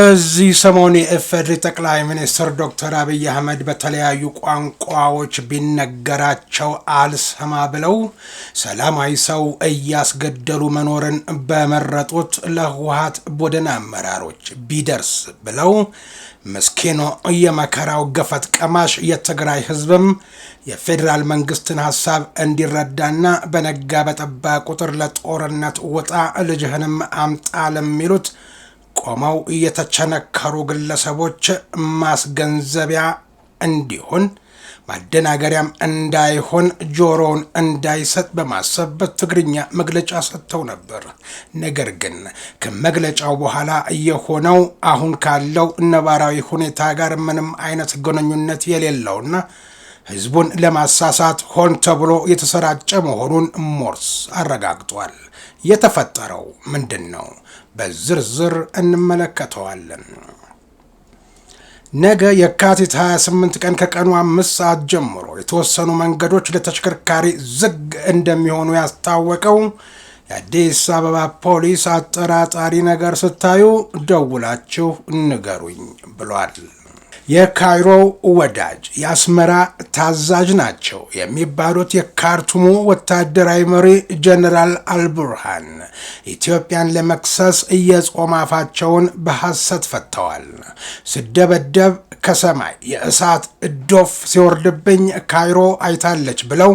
እዚህ ሰሞን የኢፌዴሪ ጠቅላይ ሚኒስትር ዶክተር አብይ አህመድ በተለያዩ ቋንቋዎች ቢነገራቸው አልሰማ ብለው ሰላማዊ ሰው እያስገደሉ መኖርን በመረጡት ለህወሓት ቡድን አመራሮች ቢደርስ ብለው መስኪኖ የመከራው ገፈት ቀማሽ የትግራይ ህዝብም የፌደራል መንግስትን ሐሳብ እንዲረዳና በነጋ በጠባ ቁጥር ለጦርነት ወጣ ልጅህንም አምጣ ለሚሉት ቆመው የተቸነከሩ ግለሰቦች ማስገንዘቢያ እንዲሆን ማደናገሪያም እንዳይሆን ጆሮውን እንዳይሰጥ በማሰብ በትግርኛ መግለጫ ሰጥተው ነበር። ነገር ግን ከመግለጫው በኋላ የሆነው አሁን ካለው ነባራዊ ሁኔታ ጋር ምንም አይነት ግንኙነት የሌለውና ህዝቡን ለማሳሳት ሆን ተብሎ የተሰራጨ መሆኑን ሞርስ አረጋግጧል። የተፈጠረው ምንድነው? በዝርዝር እንመለከተዋለን። ነገ የካቲት 28 ቀን ከቀኑ 5 ሰዓት ጀምሮ የተወሰኑ መንገዶች ለተሽከርካሪ ዝግ እንደሚሆኑ ያስታወቀው የአዲስ አበባ ፖሊስ አጠራጣሪ ነገር ስታዩ ደውላችሁ ንገሩኝ ብሏል። የካይሮ ወዳጅ የአስመራ ታዛዥ ናቸው የሚባሉት የካርቱሙ ወታደራዊ መሪ ጀነራል አልቡርሃን ኢትዮጵያን ለመክሰስ እየጾም አፋቸውን በሐሰት ፈተዋል። ስደበደብ ከሰማይ የእሳት ዶፍ ሲወርድብኝ ካይሮ አይታለች ብለው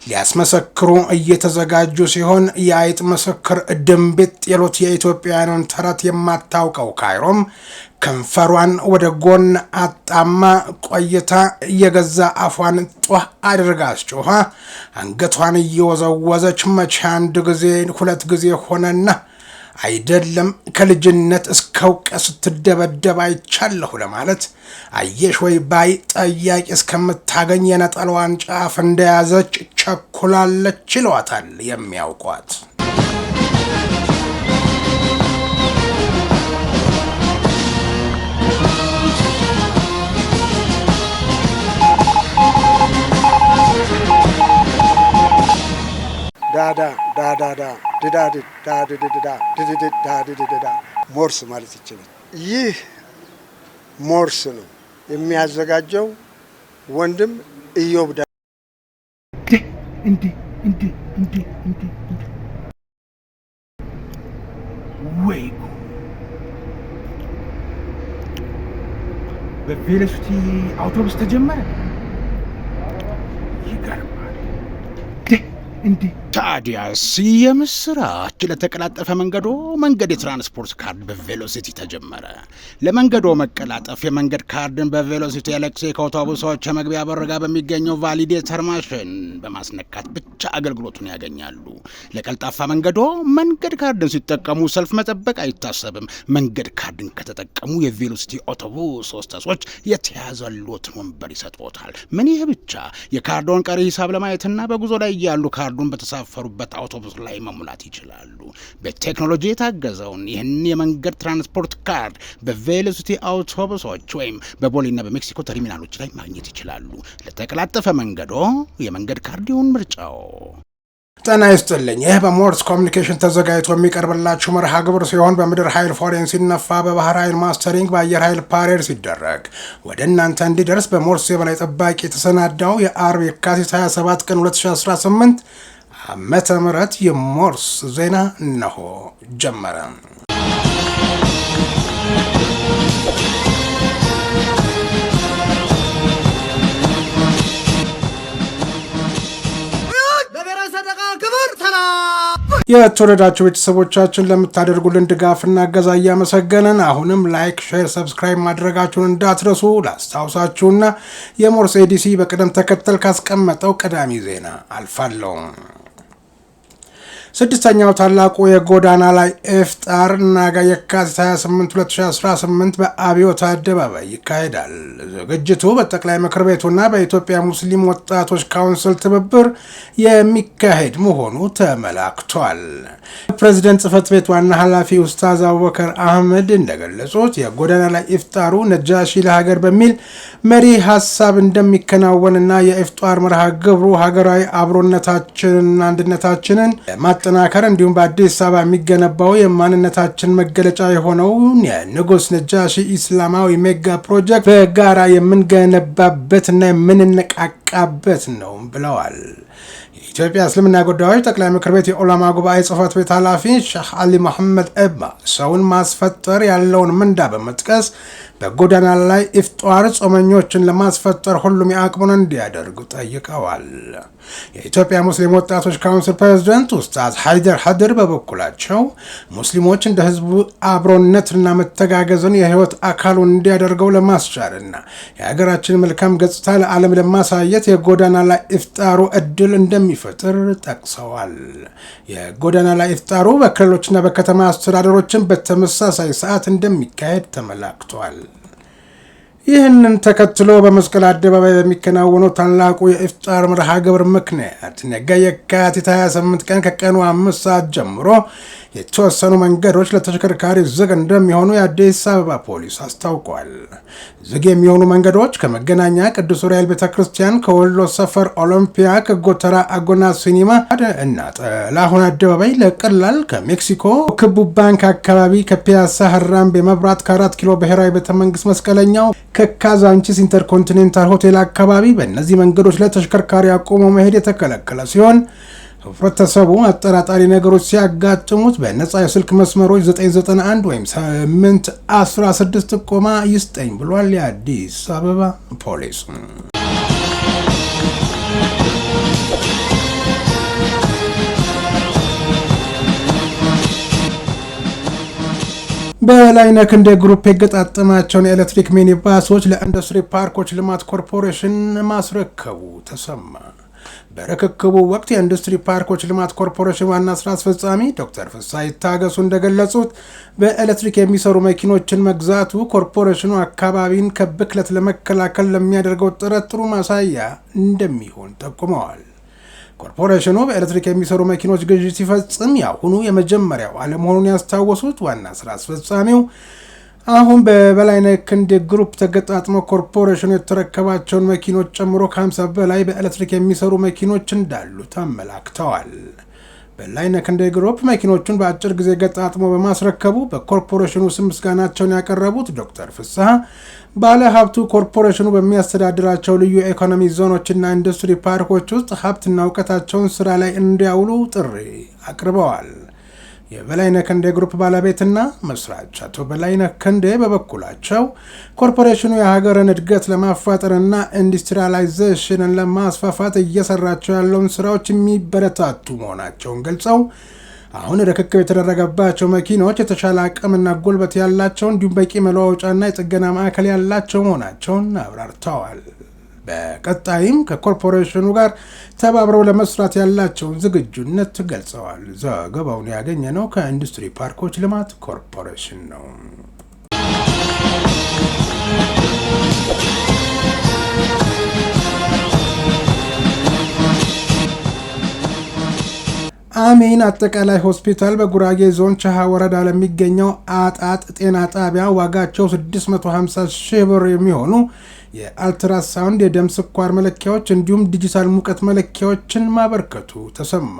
ሊያስመሰክሩ እየተዘጋጁ ሲሆን የአይጥ ምስክር ድንቢጥ የሉት የኢትዮጵያውያንን ተረት የማታውቀው ካይሮም ከንፈሯን ወደ ጎን አጣማ ቆይታ የገዛ አፏን ጧህ አድርጋ አስጮኻ አንገቷን እየወዘወዘች መቼ አንድ ጊዜ ሁለት ጊዜ ሆነና አይደለም ከልጅነት እስከ እውቀት ስትደበደብ አይቻለሁ ለማለት አየሽ ወይ ባይ ጠያቂ እስከምታገኝ የነጠላዋን ጫፍ እንደያዘች ቸኩላለች ይሏታል የሚያውቋት። ሞርስ ማለት ይችላል። ይህ ሞርስ ነው የሚያዘጋጀው ወንድም ኢዮብ ወይ በቬሎሲቲ አውቶቡስ ተጀመረ። ይገርማል። ታዲያስ የምስራች! ለተቀላጠፈ መንገዶ መንገድ የትራንስፖርት ካርድ በቬሎሲቲ ተጀመረ። ለመንገዶ መቀላጠፍ የመንገድ ካርድን በቬሎሲቲ ኤሌክትሪክ አውቶቡሶች መግቢያ በር ጋር በሚገኘው ቫሊዴተር ማሽን በማስነካት ብቻ አገልግሎቱን ያገኛሉ። ለቀልጣፋ መንገዶ መንገድ ካርድን ሲጠቀሙ ሰልፍ መጠበቅ አይታሰብም። መንገድ ካርድን ከተጠቀሙ የቬሎሲቲ አውቶቡስ ሆስተሶች የተያዘሎትን ወንበር ይሰጥዎታል። ምን ይህ ብቻ! የካርዶን ቀሪ ሂሳብ ለማየትና በጉዞ ላይ ያሉ ካርዱን በተሳፈሩበት አውቶቡስ ላይ መሙላት ይችላሉ። በቴክኖሎጂ የታገዘውን ይህን የመንገድ ትራንስፖርት ካርድ በቬሎሲቲ አውቶቡሶች ወይም በቦሌና በሜክሲኮ ተርሚናሎች ላይ ማግኘት ይችላሉ። ለተቀላጠፈ መንገዶ የመንገድ ካርድ ይሁን ምርጫው። ጤና ይስጥልኝ። ይህ በሞርስ ኮሚኒኬሽን ተዘጋጅቶ የሚቀርብላችሁ መርሃ ግብር ሲሆን በምድር ኃይል ፎሬን ሲነፋ፣ በባህር ኃይል ማስተሪንግ፣ በአየር ኃይል ፓሬድ ሲደረግ ወደ እናንተ እንዲደርስ በሞርስ የበላይ ጠባቂ የተሰናዳው የአርብ የካቲት 27 ቀን 2018 ዓመተ ምህረት የሞርስ ዜና እነሆ ጀመረ። የተወደዳችሁ ቤተሰቦቻችን ለምታደርጉልን ድጋፍና እገዛ እያመሰገንን አሁንም ላይክ፣ ሼር፣ ሰብስክራይብ ማድረጋችሁን እንዳትረሱ ላስታውሳችሁና የሞርስ ኤዲሲ በቅደም ተከተል ካስቀመጠው ቀዳሚ ዜና አልፋለሁ። ስድስተኛው ታላቁ የጎዳና ላይ ኢፍጣር ነገ የካቲት 28 2018 በአብዮት አደባባይ ይካሄዳል። ዝግጅቱ በጠቅላይ ምክር ቤቱና በኢትዮጵያ ሙስሊም ወጣቶች ካውንስል ትብብር የሚካሄድ መሆኑ ተመላክቷል። ፕሬዝዳንት ጽህፈት ቤት ዋና ኃላፊ ኡስታዝ አቡበከር አህመድ እንደገለጹት የጎዳና ላይ ኢፍጣሩ ነጃሺ ለሀገር በሚል መሪ ሐሳብ እንደሚከናወንና የኢፍጣር መርሃ ግብሩ ሀገራዊ አብሮነታችንና አንድነታችንን ለማጠናከር እንዲሁም በአዲስ አበባ የሚገነባው የማንነታችን መገለጫ የሆነው የንጉስ ነጃሺ ኢስላማዊ ሜጋ ፕሮጀክት በጋራ የምንገነባበትና የምንነቃቃበት ነው ብለዋል። የኢትዮጵያ እስልምና ጉዳዮች ጠቅላይ ምክር ቤት የዑለማ ጉባኤ ጽህፈት ቤት ኃላፊ ሼህ አሊ መሐመድ ኤባ ሰውን ማስፈጠር ያለውን ምንዳ በመጥቀስ በጎዳና ላይ ኢፍጧር ጾመኞችን ለማስፈጠር ሁሉም የአቅሙን እንዲያደርጉ ጠይቀዋል። የኢትዮጵያ ሙስሊም ወጣቶች ካውንስል ፕሬዝዳንት ኡስታዝ ሀይደር ሀድር በበኩላቸው ሙስሊሞች እንደ ህዝቡ አብሮነትና መተጋገዝን የህይወት አካሉ እንዲያደርገው ለማስቻልና የሀገራችን መልካም ገጽታ ለዓለም ለማሳየት የጎዳና ላይ ኢፍጣሩ እድል እንደሚፈጥር ጠቅሰዋል። የጎዳና ላይ ኢፍጣሩ በክልሎችና በከተማ አስተዳደሮችን በተመሳሳይ ሰዓት እንደሚካሄድ ተመላክቷል። ይህንን ተከትሎ በመስቀል አደባባይ በሚከናወነው ታላቁ የኢፍጣር መርሃ ግብር ምክንያት ነገ የካቲት 28 ቀን ከቀኑ 5 ሰዓት ጀምሮ የተወሰኑ መንገዶች ለተሽከርካሪ ዝግ እንደሚሆኑ የአዲስ አበባ ፖሊስ አስታውቋል። ዝግ የሚሆኑ መንገዶች ከመገናኛ ቅዱስ ዑራኤል ቤተክርስቲያን፣ ከወሎ ሰፈር ኦሎምፒያ፣ ከጎተራ አጎና ሲኒማ እና ጥላሁን አደባባይ ለቀላል፣ ከሜክሲኮ ክቡ ባንክ አካባቢ፣ ከፒያሳ ሀራምቤ መብራት፣ ከ4 ኪሎ ብሔራዊ ቤተመንግስት መስቀለኛው፣ ከካዛንቺስ ኢንተርኮንቲኔንታል ሆቴል አካባቢ በእነዚህ መንገዶች ላይ ተሽከርካሪ አቆሞ መሄድ የተከለከለ ሲሆን ህብረተሰቡ አጠራጣሪ ነገሮች ሲያጋጥሙት በነፃ የስልክ መስመሮች 991 ወይም 816 ጥቆማ ይስጠኝ ብሏል የአዲስ አበባ ፖሊስ። በላይነህ ክንዴ ግሩፕ የገጣጠማቸውን የኤሌክትሪክ ሚኒባሶች ለኢንዱስትሪ ፓርኮች ልማት ኮርፖሬሽን ማስረከቡ ተሰማ። በርክክቡ ወቅት የኢንዱስትሪ ፓርኮች ልማት ኮርፖሬሽን ዋና ስራ አስፈጻሚ ዶክተር ፍስሐ ይታገሱ እንደገለጹት በኤሌክትሪክ የሚሰሩ መኪኖችን መግዛቱ ኮርፖሬሽኑ አካባቢን ከብክለት ለመከላከል ለሚያደርገው ጥረት ጥሩ ማሳያ እንደሚሆን ጠቁመዋል። ኮርፖሬሽኑ በኤሌክትሪክ የሚሰሩ መኪኖች ግዢ ሲፈጽም ያሁኑ የመጀመሪያው አለመሆኑን ያስታወሱት ዋና ስራ አስፈጻሚው አሁን በላይነህ ክንዴ ግሩፕ ተገጣጥሞ ኮርፖሬሽኑ የተረከባቸውን መኪኖች ጨምሮ ከ50 በላይ በኤሌክትሪክ የሚሰሩ መኪኖች እንዳሉት አመላክተዋል። በላይነህ ክንዴ ግሩፕ መኪኖቹን በአጭር ጊዜ ገጣጥሞ በማስረከቡ በኮርፖሬሽኑ ስም ምስጋናቸውን ያቀረቡት ዶክተር ፍስሐ ባለ ሀብቱ ኮርፖሬሽኑ በሚያስተዳድራቸው ልዩ ኢኮኖሚ ዞኖችና ኢንዱስትሪ ፓርኮች ውስጥ ሀብትና እውቀታቸውን ስራ ላይ እንዲያውሉ ጥሪ አቅርበዋል። የበላይነህ ክንዴ ግሩፕ ባለቤትና መስራች አቶ በላይነህ ክንዴ በበኩላቸው ኮርፖሬሽኑ የሀገርን እድገት ለማፋጠርና ኢንዱስትሪያላይዜሽንን ለማስፋፋት እየሰራቸው ያለውን ስራዎች የሚበረታቱ መሆናቸውን ገልጸው አሁን ርክክብ የተደረገባቸው መኪኖች የተሻለ አቅምና ጉልበት ያላቸው እንዲሁም በቂ መለዋወጫና የጥገና ማዕከል ያላቸው መሆናቸውን አብራርተዋል። በቀጣይም ከኮርፖሬሽኑ ጋር ተባብረው ለመስራት ያላቸውን ዝግጁነት ገልጸዋል። ዘገባውን ያገኘነው ከኢንዱስትሪ ፓርኮች ልማት ኮርፖሬሽን ነው። አሚን አጠቃላይ ሆስፒታል በጉራጌ ዞን ቻሃ ወረዳ ለሚገኘው አጣጥ ጤና ጣቢያ ዋጋቸው 650 ሺህ ብር የሚሆኑ የአልትራሳውንድ የደም ስኳር መለኪያዎች እንዲሁም ዲጂታል ሙቀት መለኪያዎችን ማበርከቱ ተሰማ።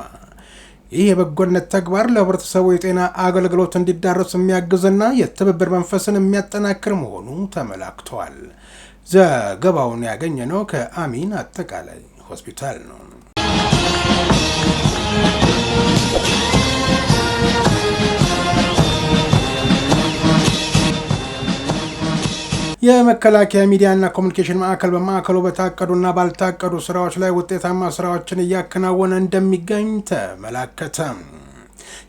ይህ የበጎነት ተግባር ለህብረተሰቡ የጤና አገልግሎት እንዲዳረስ የሚያግዝና የትብብር መንፈስን የሚያጠናክር መሆኑ ተመላክቷል። ዘገባውን ያገኘነው ከአሚን አጠቃላይ ሆስፒታል ነው። የመከላከያ ሚዲያና ኮሚኒኬሽን ማዕከል በማዕከሉ በታቀዱና ባልታቀዱ ስራዎች ላይ ውጤታማ ስራዎችን እያከናወነ እንደሚገኝ ተመላከተ።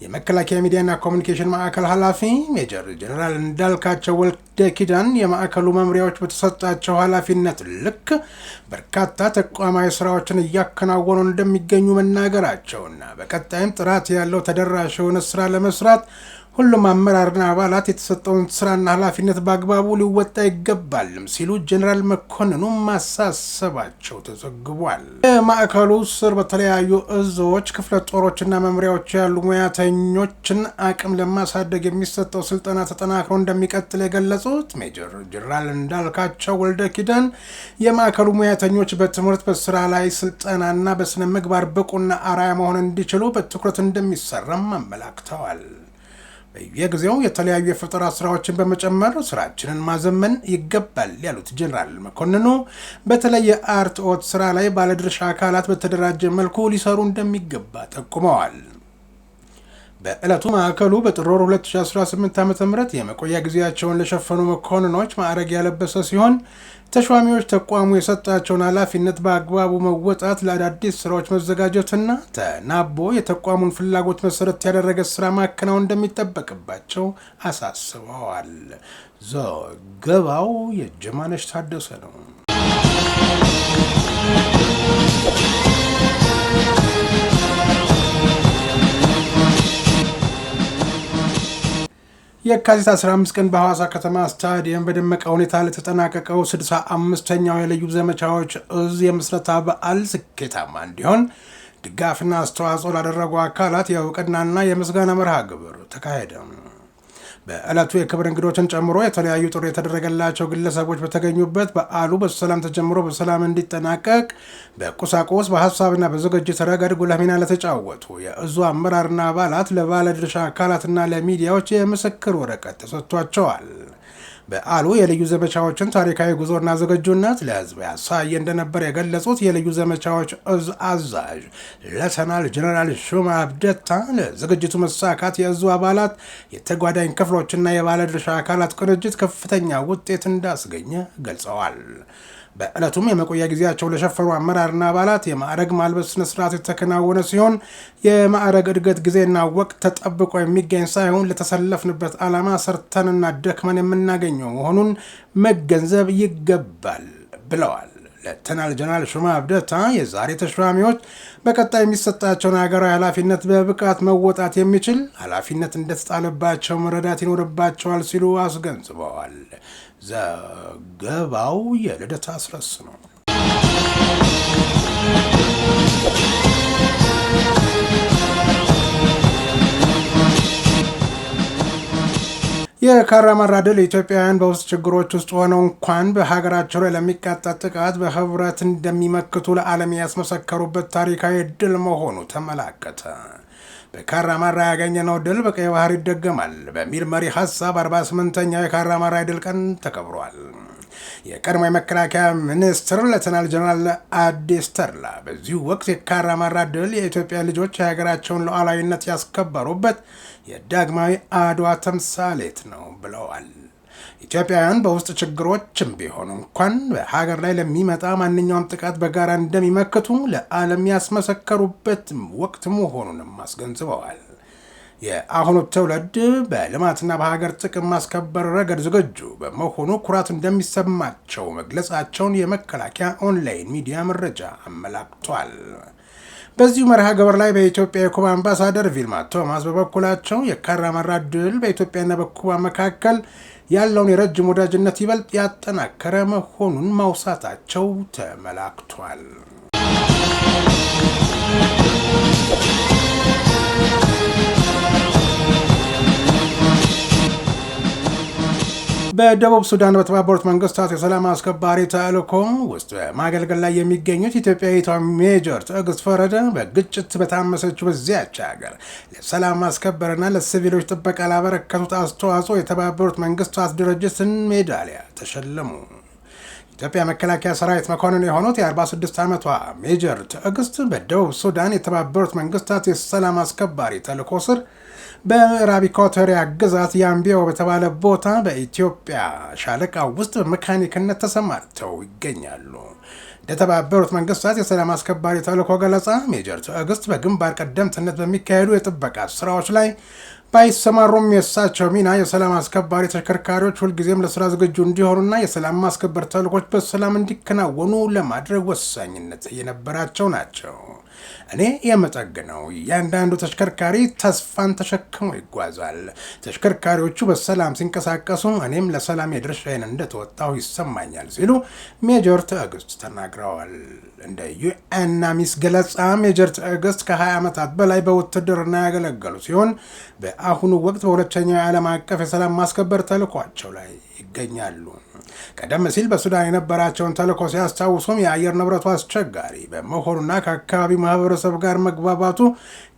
የመከላከያ ሚዲያና ኮሚኒኬሽን ማዕከል ኃላፊ ሜጀር ጀነራል እንዳልካቸው ወልደ ኪዳን የማዕከሉ መምሪያዎች በተሰጣቸው ኃላፊነት ልክ በርካታ ተቋማዊ ስራዎችን እያከናወኑ እንደሚገኙ መናገራቸውና በቀጣይም ጥራት ያለው ተደራሽ የሆነ ስራ ለመስራት ሁሉም አመራርና አባላት የተሰጠውን ስራና ኃላፊነት በአግባቡ ሊወጣ ይገባልም ሲሉ ጀነራል መኮንኑ ማሳሰባቸው ተዘግቧል። በማዕከሉ ስር በተለያዩ እዞች፣ ክፍለ ጦሮችና መምሪያዎች ያሉ ሙያተኞችን አቅም ለማሳደግ የሚሰጠው ስልጠና ተጠናክሮ እንደሚቀጥል የገለጹት ሜጀር ጀነራል እንዳልካቸው ወልደ ኪዳን የማዕከሉ ሙያተኞች በትምህርት በስራ ላይ ስልጠናና በስነ ምግባር ብቁና አርአያ መሆን እንዲችሉ በትኩረት እንደሚሰራም አመላክተዋል። በየጊዜው የተለያዩ የፈጠራ ስራዎችን በመጨመር ስራችንን ማዘመን ይገባል ያሉት ጀነራል መኮንኑ በተለይ የአርትዖት ስራ ላይ ባለድርሻ አካላት በተደራጀ መልኩ ሊሰሩ እንደሚገባ ጠቁመዋል። በዕለቱ ማዕከሉ በጥር 2018 ዓ.ም የመቆያ ጊዜያቸውን ለሸፈኑ መኮንኖች ማዕረግ ያለበሰ ሲሆን ተሿሚዎች ተቋሙ የሰጣቸውን ኃላፊነት በአግባቡ መወጣት፣ ለአዳዲስ ስራዎች መዘጋጀትና ተናቦ የተቋሙን ፍላጎት መሰረት ያደረገ ስራ ማከናወን እንደሚጠበቅባቸው አሳስበዋል። ዘገባው የጀማነሽ ታደሰ ነው። የካቲት 15 ቀን በሐዋሳ ከተማ ስታዲየም በደመቀ ሁኔታ ለተጠናቀቀው 65ኛው የልዩ ዘመቻዎች እዝ የምስረታ በዓል ስኬታማ እንዲሆን ድጋፍና አስተዋጽኦ ላደረጉ አካላት የእውቅናና የምስጋና መርሃ ግብር ተካሄደ። በዕለቱ የክብር እንግዶችን ጨምሮ የተለያዩ ጥሪ የተደረገላቸው ግለሰቦች በተገኙበት በዓሉ በሰላም ተጀምሮ በሰላም እንዲጠናቀቅ በቁሳቁስ በሀሳብና በዝግጅት ረገድ ጉልህ ሚና ለተጫወቱ የእዙ አመራርና አባላት፣ ለባለድርሻ አካላትና ለሚዲያዎች የምስክር ወረቀት ተሰጥቷቸዋል። በዓሉ የልዩ ዘመቻዎችን ታሪካዊ ጉዞና ዝግጁነት ለሕዝብ ያሳየ እንደነበር የገለጹት የልዩ ዘመቻዎች እዝ አዛዥ ሌተናል ጀነራል ሹማ አብደታ ለዝግጅቱ መሳካት የእዙ አባላት፣ የተጓዳኝ ክፍሎችና የባለድርሻ አካላት ቅንጅት ከፍተኛ ውጤት እንዳስገኘ ገልጸዋል። በዕለቱም የመቆያ ጊዜያቸው ለሸፈኑ አመራርና አባላት የማዕረግ ማልበስ ስነስርዓት የተከናወነ ሲሆን የማዕረግ እድገት ጊዜና ወቅት ተጠብቆ የሚገኝ ሳይሆን ለተሰለፍንበት ዓላማ ሰርተንና ደክመን የምናገኘው መሆኑን መገንዘብ ይገባል ብለዋል። ሌተናል ጀነራል ሹማ አብደታ የዛሬ ተሿሚዎች በቀጣይ የሚሰጣቸውን ሀገራዊ ኃላፊነት በብቃት መወጣት የሚችል ኃላፊነት እንደተጣለባቸው መረዳት ይኖርባቸዋል ሲሉ አስገንዝበዋል። ዘገባው የልደታ አስረስ ነው። የካራማራ ድል ኢትዮጵያውያን በውስጥ ችግሮች ውስጥ ሆነው እንኳን በሀገራቸው ላይ ለሚቃጣ ጥቃት በህብረት እንደሚመክቱ ለዓለም ያስመሰከሩበት ታሪካዊ ድል መሆኑ ተመላከተ። በካራማራ ያገኘነው ድል በቀይ ባህር ይደገማል በሚል መሪ ሀሳብ 48ኛው የካራማራ ድል ቀን ተከብሯል። የቀድሞ የመከላከያ ሚኒስትር ሌተናል ጀነራል አዲስ ተድላ በዚሁ ወቅት የካራማራ ድል የኢትዮጵያ ልጆች የሀገራቸውን ሉዓላዊነት ያስከበሩበት የዳግማዊ አድዋ ተምሳሌት ነው ብለዋል። ኢትዮጵያውያን በውስጥ ችግሮችም ቢሆኑ እንኳን በሀገር ላይ ለሚመጣ ማንኛውም ጥቃት በጋራ እንደሚመክቱ ለዓለም ያስመሰከሩበት ወቅት መሆኑንም አስገንዝበዋል። የአሁኑ ትውልድ በልማትና በሀገር ጥቅም ማስከበር ረገድ ዝግጁ በመሆኑ ኩራት እንደሚሰማቸው መግለጻቸውን የመከላከያ ኦንላይን ሚዲያ መረጃ አመላክቷል። በዚሁ መርሃ ግብር ላይ በኢትዮጵያ የኩባ አምባሳደር ቪልማ ቶማስ በበኩላቸው የካራማራ ድል በኢትዮጵያና በኩባ መካከል ያለውን የረጅም ወዳጅነት ይበልጥ ያጠናከረ መሆኑን ማውሳታቸው ተመላክቷል። በደቡብ ሱዳን በተባበሩት መንግስታት የሰላም አስከባሪ ተልዕኮ ውስጥ ማገልገል ላይ የሚገኙት ኢትዮጵያዊቷ ሜጀር ትዕግስት ፈረደ በግጭት በታመሰችው በዚያች ሀገር ለሰላም ማስከበርና ለሲቪሎች ጥበቃ ላበረከቱት አስተዋጽኦ የተባበሩት መንግስታት ድርጅትን ሜዳሊያ ተሸለሙ። ኢትዮጵያ መከላከያ ሰራዊት መኮንን የሆኑት የ46 ዓመቷ ሜጀር ትዕግስት በደቡብ ሱዳን የተባበሩት መንግስታት የሰላም አስከባሪ ተልዕኮ ስር በምዕራብ ኢኳቶሪያ ግዛት ያምቢዮ በተባለ ቦታ በኢትዮጵያ ሻለቃ ውስጥ በመካኒክነት ተሰማርተው ይገኛሉ። እንደተባበሩት መንግስታት የሰላም አስከባሪ ተልዕኮ ገለጻ ሜጀር ትዕግስት በግንባር ቀደምትነት በሚካሄዱ የጥበቃ ስራዎች ላይ ባይሰማሩም የእሳቸው ሚና የሰላም አስከባሪ ተሽከርካሪዎች ሁልጊዜም ለስራ ዝግጁ እንዲሆኑና የሰላም ማስከበር ተልዕኮች በሰላም እንዲከናወኑ ለማድረግ ወሳኝነት የነበራቸው ናቸው። እኔ የምጠግነው እያንዳንዱ ተሽከርካሪ ተስፋን ተሸክሞ ይጓዛል። ተሽከርካሪዎቹ በሰላም ሲንቀሳቀሱ እኔም ለሰላም የድርሻዬን እንደተወጣሁ ይሰማኛል ሲሉ ሜጀር ትዕግስት ተናግረዋል። እንደ ዩኤን አሚስ ገለጻ ሜጀር ትዕግስት ከ20 ዓመታት በላይ በውትድርና ያገለገሉ ሲሆን በአሁኑ ወቅት በሁለተኛው የዓለም አቀፍ የሰላም ማስከበር ተልዕኳቸው ላይ ይገኛሉ። ቀደም ሲል በሱዳን የነበራቸውን ተልዕኮ ሲያስታውሱም የአየር ንብረቱ አስቸጋሪ በመሆኑና ከአካባቢው ማህበረሰብ ጋር መግባባቱ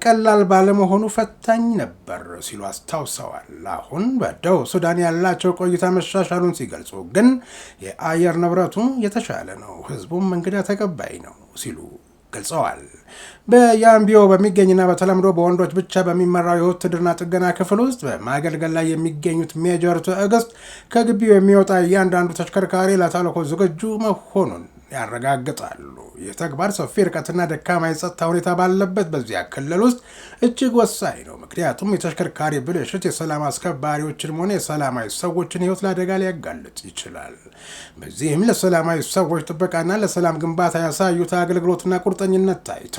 ቀላል ባለመሆኑ ፈታኝ ነበር ሲሉ አስታውሰዋል። አሁን በደቡብ ሱዳን ያላቸው ቆይታ መሻሻሉን ሲገልጹ ግን የአየር ንብረቱ የተሻለ ነው፣ ህዝቡም እንግዳ ተቀባይ ነው ሲሉ ገልጸዋል። በያምቢዮ በሚገኝና በተለምዶ በወንዶች ብቻ በሚመራው የውትድርና ጥገና ክፍል ውስጥ በማገልገል ላይ የሚገኙት ሜጀር ትዕግስት ከግቢው የሚወጣ እያንዳንዱ ተሽከርካሪ ለተልዕኮ ዝግጁ መሆኑን ያረጋግጣሉ። ይህ ተግባር ሰፊ ርቀትና ደካማ የጸጥታ ሁኔታ ባለበት በዚያ ክልል ውስጥ እጅግ ወሳኝ ነው። ምክንያቱም የተሽከርካሪ ብልሽት የሰላም አስከባሪዎችን ሆነ የሰላማዊ ሰዎችን ህይወት ለአደጋ ሊያጋልጥ ይችላል። በዚህም ለሰላማዊ ሰዎች ጥበቃና ለሰላም ግንባታ ያሳዩት አገልግሎትና ቁርጠኝነት ታይቶ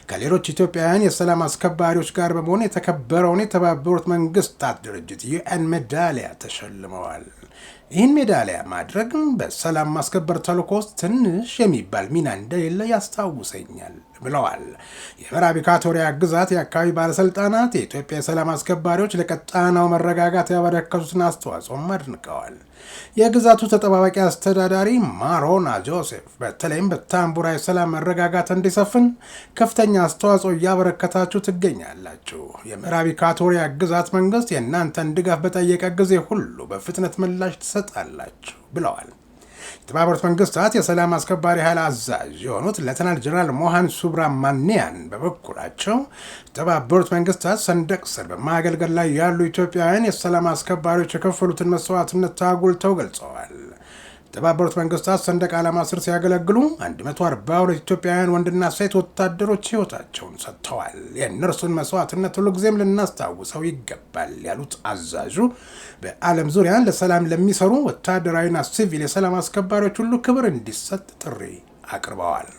ከሌሎች ኢትዮጵያውያን የሰላም አስከባሪዎች ጋር በመሆን የተከበረውን የተባበሩት መንግስታት ድርጅት ዩኤን ሜዳሊያ ተሸልመዋል። ይህን ሜዳሊያ ማድረግም በሰላም ማስከበር ተልዕኮ ውስጥ ትንሽ የሚባል ሚና እንደሌለ ያስታውሰኛል ብለዋል። የምዕራብ ኢኳቶሪያ ግዛት የአካባቢ ባለስልጣናት የኢትዮጵያ የሰላም አስከባሪዎች ለቀጣናው መረጋጋት ያበረከቱትን አስተዋጽኦም አድንቀዋል። የግዛቱ ተጠባባቂ አስተዳዳሪ ማሮና ጆሴፍ በተለይም በታምቡራ የሰላም መረጋጋት እንዲሰፍን ከፍተኛ አስተዋጽኦ እያበረከታችሁ ትገኛላችሁ። የምዕራብ ኢኳቶሪያ ግዛት መንግስት የእናንተን ድጋፍ በጠየቀ ጊዜ ሁሉ በፍጥነት ምላሽ ትሰጣላችሁ ብለዋል። የተባበሩት መንግስታት የሰላም አስከባሪ ኃይል አዛዥ የሆኑት ሌተናል ጀነራል ሞሃን ሱብራማኒያን በበኩላቸው የተባበሩት መንግስታት ሰንደቅ ስር በማገልገል ላይ ያሉ ኢትዮጵያውያን የሰላም አስከባሪዎች የከፈሉትን መስዋዕትነት አጉልተው ገልጸዋል። የተባበሩት መንግስታት ሰንደቅ ዓላማ ስር ሲያገለግሉ 142 ኢትዮጵያውያን ወንድና ሴት ወታደሮች ህይወታቸውን ሰጥተዋል። የእነርሱን መስዋዕትነት ሁሉ ጊዜም ልናስታውሰው ይገባል ያሉት አዛዡ በዓለም ዙሪያ ለሰላም ለሚሰሩ ወታደራዊና ሲቪል የሰላም አስከባሪዎች ሁሉ ክብር እንዲሰጥ ጥሪ አቅርበዋል።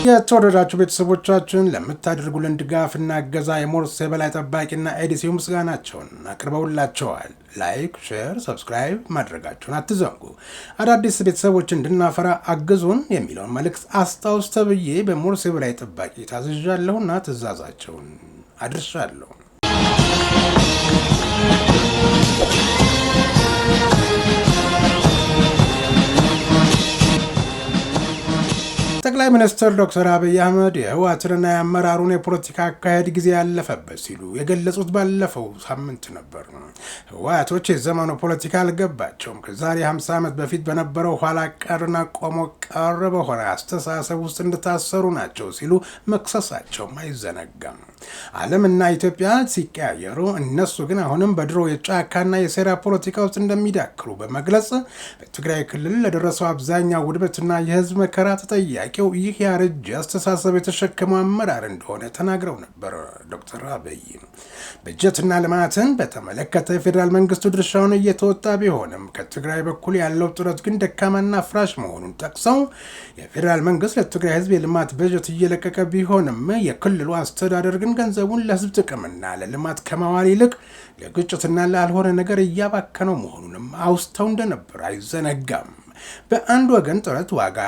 የተወደዳችሁ ቤተሰቦቻችን ለምታደርጉልን ድጋፍና እገዛ የሞርስ የበላይ ጠባቂና ኤዲሲው ምስጋናቸውን አቅርበውላቸዋል። ላይክ፣ ሼር፣ ሰብስክራይብ ማድረጋችሁን አትዘንጉ። አዳዲስ ቤተሰቦች እንድናፈራ አግዙን የሚለውን መልእክት አስታውስ ተብዬ በሞርስ የበላይ ጠባቂ ታዝዣለሁና ትእዛዛቸውን አድርሻለሁ። ጠቅላይ ሚኒስትር ዶክተር አብይ አህመድ የህወሓትንና የአመራሩን የፖለቲካ አካሄድ ጊዜ ያለፈበት ሲሉ የገለጹት ባለፈው ሳምንት ነበር። ህወሓቶች የዘመኑ ፖለቲካ አልገባቸውም፣ ከዛሬ 50 ዓመት በፊት በነበረው ኋላ ቀርና ቆሞ ቀር በሆነ አስተሳሰብ ውስጥ እንደታሰሩ ናቸው ሲሉ መክሰሳቸውም አይዘነጋም። ዓለምና ኢትዮጵያ ሲቀያየሩ እነሱ ግን አሁንም በድሮ የጫካና የሴራ ፖለቲካ ውስጥ እንደሚዳክሩ በመግለጽ በትግራይ ክልል ለደረሰው አብዛኛው ውድመትና የህዝብ መከራ ተጠያቂው ይህ ያረጀ አስተሳሰብ የተሸከመው አመራር እንደሆነ ተናግረው ነበር። ዶክተር አብይ በጀትና ልማትን በተመለከተ የፌዴራል መንግስቱ ድርሻውን እየተወጣ ቢሆንም ከትግራይ በኩል ያለው ጥረት ግን ደካማና ፍራሽ መሆኑን ጠቅሰው የፌዴራል መንግስት ለትግራይ ህዝብ የልማት በጀት እየለቀቀ ቢሆንም የክልሉ አስተዳደር ግን ገንዘቡን ለህዝብ ጥቅምና ለልማት ከማዋል ይልቅ ለግጭትና ላልሆነ ነገር እያባከነው መሆኑንም አውስተው እንደነበር አይዘነጋም። በአንድ ወገን ጥረት ዋጋ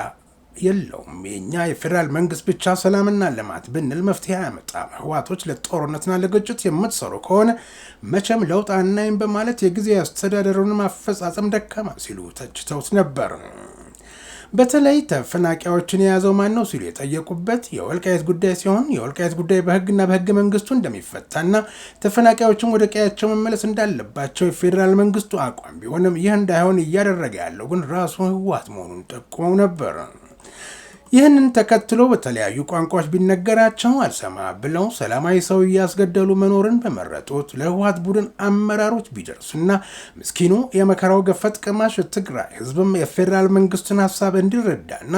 የለውም። የኛ የፌዴራል መንግስት ብቻ ሰላምና ልማት ብንል መፍትሄ አያመጣም። ህወሓቶች ለጦርነትና ለግጭት የምትሰሩ ከሆነ መቼም ለውጥ አናይም በማለት የጊዜ አስተዳደሩን ማፈጻጸም ደካማ ሲሉ ተችተውት ነበር። በተለይ ተፈናቃዮችን የያዘው ማን ነው ሲሉ የጠየቁበት የወልቃይት ጉዳይ ሲሆን የወልቃይት ጉዳይ በህግና በህገ መንግስቱ እንደሚፈታና ተፈናቃዮችን ወደ ቀያቸው መመለስ እንዳለባቸው የፌዴራል መንግስቱ አቋም ቢሆንም ይህ እንዳይሆን እያደረገ ያለው ግን ራሱ ህወሓት መሆኑን ጠቁመው ነበር። ይህንን ተከትሎ በተለያዩ ቋንቋዎች ቢነገራቸው አልሰማ ብለው ሰላማዊ ሰው እያስገደሉ መኖርን በመረጡት ለህወሓት ቡድን አመራሮች ቢደርሱና ምስኪኑ የመከራው ገፈት ቀማሽ ትግራይ ህዝብም የፌዴራል መንግስትን ሀሳብ እንዲረዳና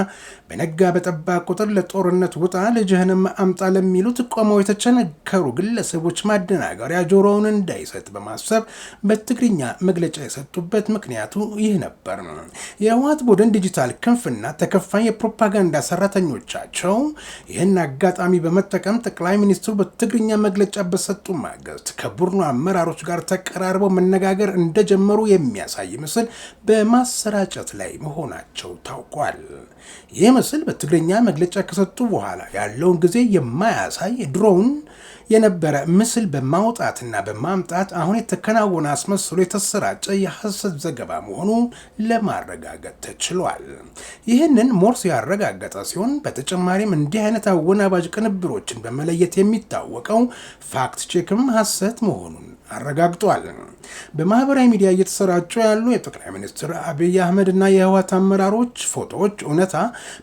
በነጋ በጠባ ቁጥር ለጦርነት ውጣ ልጅህንም አምጣ ለሚሉት ቆመው የተቸነከሩ ግለሰቦች ማደናገሪያ ጆሮውን እንዳይሰጥ በማሰብ በትግርኛ መግለጫ የሰጡበት ምክንያቱ ይህ ነበር። የህወሓት ቡድን ዲጂታል ክንፍና ተከፋይ የፕሮፓጋንዳ ሰራተኞቻቸው ይህን አጋጣሚ በመጠቀም ጠቅላይ ሚኒስትሩ በትግርኛ መግለጫ በሰጡ ማግስት ከቡድኑ አመራሮች ጋር ተቀራርበው መነጋገር እንደጀመሩ የሚያሳይ ምስል በማሰራጨት ላይ መሆናቸው ታውቋል። ይህ ምስል በትግርኛ መግለጫ ከሰጡ በኋላ ያለውን ጊዜ የማያሳይ ድሮውን የነበረ ምስል በማውጣትና በማምጣት አሁን የተከናወነ አስመስሎ የተሰራጨ የሐሰት ዘገባ መሆኑ ለማረጋገጥ ተችሏል። ይህንን ሞርስ ያረጋገጠ ሲሆን በተጨማሪም እንዲህ አይነት አወናባጅ ቅንብሮችን በመለየት የሚታወቀው ፋክት ቼክም ሐሰት መሆኑን አረጋግጧል። በማህበራዊ ሚዲያ እየተሰራጩ ያሉ የጠቅላይ ሚኒስትር አብይ አህመድ እና የህወሓት አመራሮች ፎቶዎች እውነታ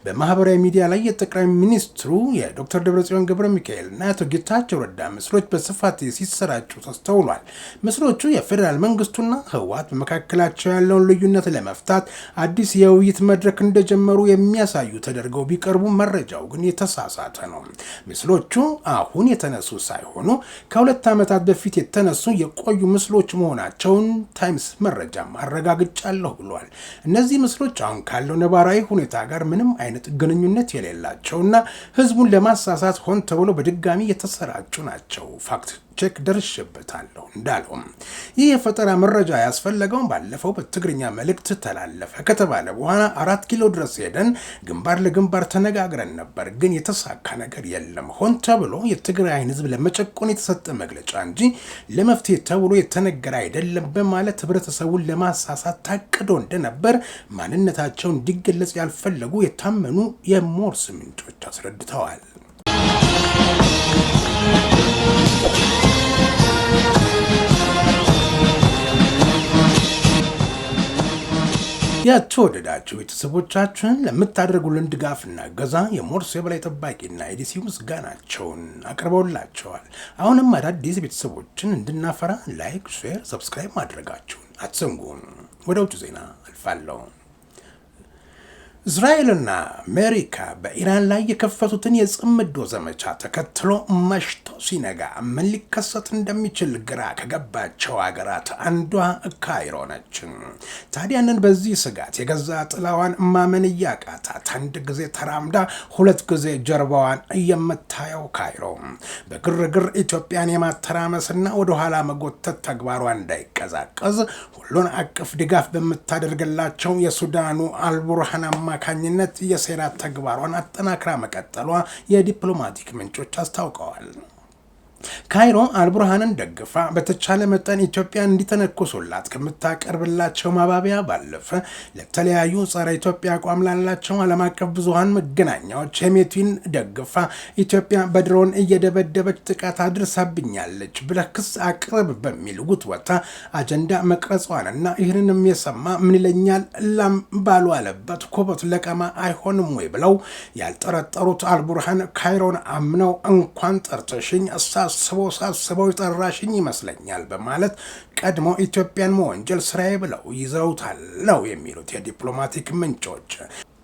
በማህበራዊ ሚዲያ ላይ የጠቅላይ ሚኒስትሩ የዶክተር ደብረጽዮን ገብረ ሚካኤል እና የአቶ ጌታቸው ረዳ ምስሎች በስፋት ሲሰራጩ ተስተውሏል። ምስሎቹ የፌዴራል መንግስቱና ህወሓት በመካከላቸው ያለውን ልዩነት ለመፍታት አዲስ የውይይት መድረክ እንደጀመሩ የሚያሳዩ ተደርገው ቢቀርቡ መረጃው ግን የተሳሳተ ነው። ምስሎቹ አሁን የተነሱ ሳይሆኑ ከ2 ዓመታት በፊት የተነሱ የቆዩ ምስሎች መሆናቸውን ታይምስ መረጃም አረጋግጫለሁ ብሏል። እነዚህ ምስሎች አሁን ካለው ነባራዊ ሁኔታ ጋር ምንም አይነት ግንኙነት የሌላቸውና ህዝቡን ለማሳሳት ሆን ተብሎ በድጋሚ የተሰራጩ ናቸው። ፋክት ቼክ ደርሼበታለሁ እንዳለው ይህ የፈጠራ መረጃ ያስፈለገው ባለፈው በትግርኛ መልእክት ተላለፈ ከተባለ በኋላ 4 ኪሎ ድረስ ሄደን ግንባር ለግንባር ተነጋግረን ነበር፣ ግን የተሳካ ነገር የለም። ሆን ተብሎ የትግራይን ህዝብ ለመጨቆን የተሰጠ መግለጫ እንጂ ለመፍትሄ ተብሎ የተነገረ አይደለም በማለት ህብረተሰቡን ለማሳሳት ታቅዶ እንደነበር ማንነታቸው እንዲገለጽ ያልፈለጉ የታመኑ የሞርስ ምንጮች አስረድተዋል። የተወደዳችሁ ቤተሰቦቻችን ለምታደርጉልን ድጋፍና እገዛ የሞርስ የበላይ ጠባቂና ኤዲሲ ምስጋናቸውን አቅርበውላቸዋል። አሁንም አዳዲስ ቤተሰቦችን እንድናፈራ ላይክ፣ ሼር፣ ሰብስክራይብ ማድረጋችሁን አትዘንጉን። ወደ ውጭ ዜና አልፋለሁ። እስራኤልና አሜሪካ በኢራን ላይ የከፈቱትን የጽምዶ ዘመቻ ተከትሎ መሽቶ ሲነጋ ምን ሊከሰት እንደሚችል ግራ ከገባቸው ሀገራት አንዷ ካይሮ ነች። ታዲያንን በዚህ ስጋት የገዛ ጥላዋን ማመን እያቃታት አንድ ጊዜ ተራምዳ 2 ጊዜ ጀርባዋን የምታየው ካይሮ በግርግር ኢትዮጵያን የማተራመስና ወደኋላ መጎተት ተግባሯ እንዳይቀዛቀዝ ሁሉን አቀፍ ድጋፍ በምታደርግላቸው የሱዳኑ አልቡርሃን አማካኝነት የሴራ ተግባሯን አጠናክራ መቀጠሏ የዲፕሎማቲክ ምንጮች አስታውቀዋል። ካይሮ አልቡርሃንን ደግፋ በተቻለ መጠን ኢትዮጵያ እንዲተነኮሱላት ከምታቀርብላቸው ማባቢያ ባለፈ ለተለያዩ ጸረ ኢትዮጵያ አቋም ላላቸው ዓለም አቀፍ ብዙሃን መገናኛዎች ሄሜቲን ደግፋ ኢትዮጵያ በድሮን እየደበደበች ጥቃት አድርሳብኛለች ብለህ ክስ አቅርብ በሚል ውትወታ አጀንዳ መቅረጿንና ይህንንም የሰማ ምን ይለኛል ላም ባሉ አለበት ኮበት ለቀማ አይሆንም ወይ ብለው ያልጠረጠሩት አልቡርሃን ካይሮን አምነው እንኳን ጠርተሽኝ ሳስበው ጠራሽኝ ይመስለኛል በማለት ቀድሞ ኢትዮጵያን መወንጀል ስራዬ ብለው ይዘውታል ነው የሚሉት የዲፕሎማቲክ ምንጮች።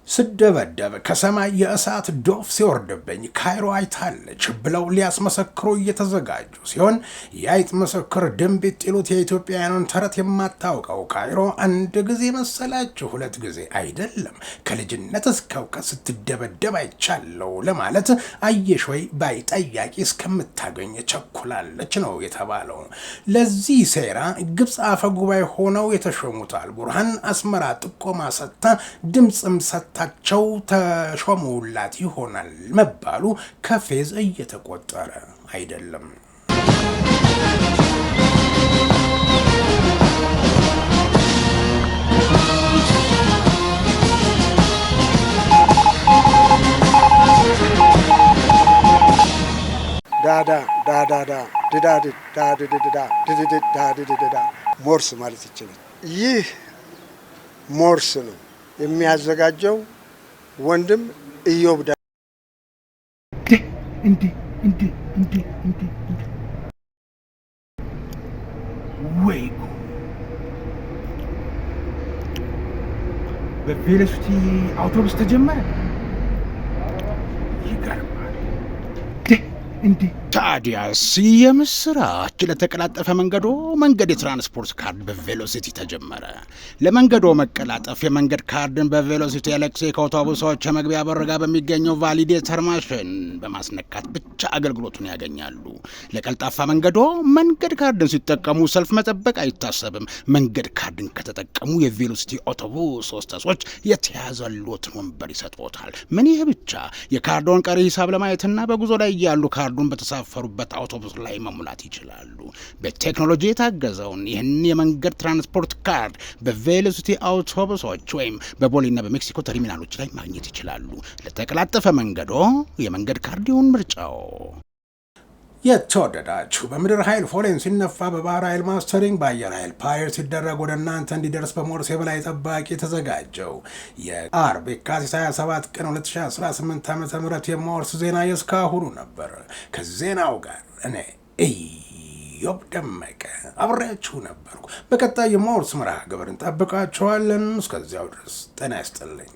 ስደበደብ ከሰማይ የእሳት ዶፍ ሲወርድብኝ ካይሮ አይታለች ብለው ሊያስመሰክሩ እየተዘጋጁ ሲሆን የአይጥ ምስክር ድንቢጥ ይሉት የኢትዮጵያውያንን ተረት የማታውቀው ካይሮ አንድ ጊዜ መሰላችሁ 2 ጊዜ አይደለም ከልጅነት እስከ እውቀት ስትደበደብ አይቻለው ለማለት አየሽ ወይ ባይ ጠያቂ እስከምታገኝ ቸኩላለች ነው የተባለው። ለዚህ ሴራ ግብፅ አፈ ጉባኤ ሆነው የተሾሙት አልቡርሃን አስመራ ጥቆማ ሰጥታ ድምፅም ሰጥታ ታቸው ተሾሙላት ይሆናል መባሉ ከፌዝ እየተቆጠረ አይደለም። ሞርስ ማለት ይችላል። ይህ ሞርስ ነው የሚያዘጋጀው ወንድም ኢዮብ እንዴ ወይ በቬሎሲቲ አውቶቡስ ተጀመረ። ይገርማል። እንዴ ታዲያስ የምስራች! ለተቀላጠፈ መንገዶ መንገድ የትራንስፖርት ካርድ በቬሎሲቲ ተጀመረ። ለመንገዶ መቀላጠፍ የመንገድ ካርድን በቬሎሲቲ ኤሌክትሪክ አውቶቡሶች የመግቢያ በር ጋር በሚገኘው ቫሊዴተር ማሽን በማስነካት ብቻ አገልግሎቱን ያገኛሉ። ለቀልጣፋ መንገዶ መንገድ ካርድን ሲጠቀሙ ሰልፍ መጠበቅ አይታሰብም። መንገድ ካርድን ከተጠቀሙ የቬሎሲቲ አውቶቡስ ሆስተሶች የተያዘሎትን ወንበር ይሰጥዎታል። ምን ይህ ብቻ! የካርዶን ቀሪ ሂሳብ ለማየትና በጉዞ ላይ ያሉ ካርዱን በተሳፈሩበት አውቶቡስ ላይ መሙላት ይችላሉ። በቴክኖሎጂ የታገዘውን ይህን የመንገድ ትራንስፖርት ካርድ በቬሎሲቲ አውቶቡሶች ወይም በቦሌና በሜክሲኮ ተርሚናሎች ላይ ማግኘት ይችላሉ። ለተቀላጠፈ መንገዶ የመንገድ ካርድ ይሁን ምርጫው። የተወደዳችሁ በምድር ኃይል ፎሌን ሲነፋ በባህር ኃይል ማስተሪንግ በአየር ኃይል ፓይር ሲደረግ ወደ እናንተ እንዲደርስ በሞርስ የበላይ ጠባቂ የተዘጋጀው የአርብ የካቲት 27 ቀን 2018 ዓ.ም የሞርስ ዜና የእስካሁኑ ነበር። ከዜናው ጋር እኔ ኢዮብ ደመቀ አብሬያችሁ ነበርኩ። በቀጣይ የሞርስ መርሃ ግብር እንጠብቃችኋለን። እስከዚያው ድረስ ጤና ይስጥልኝ።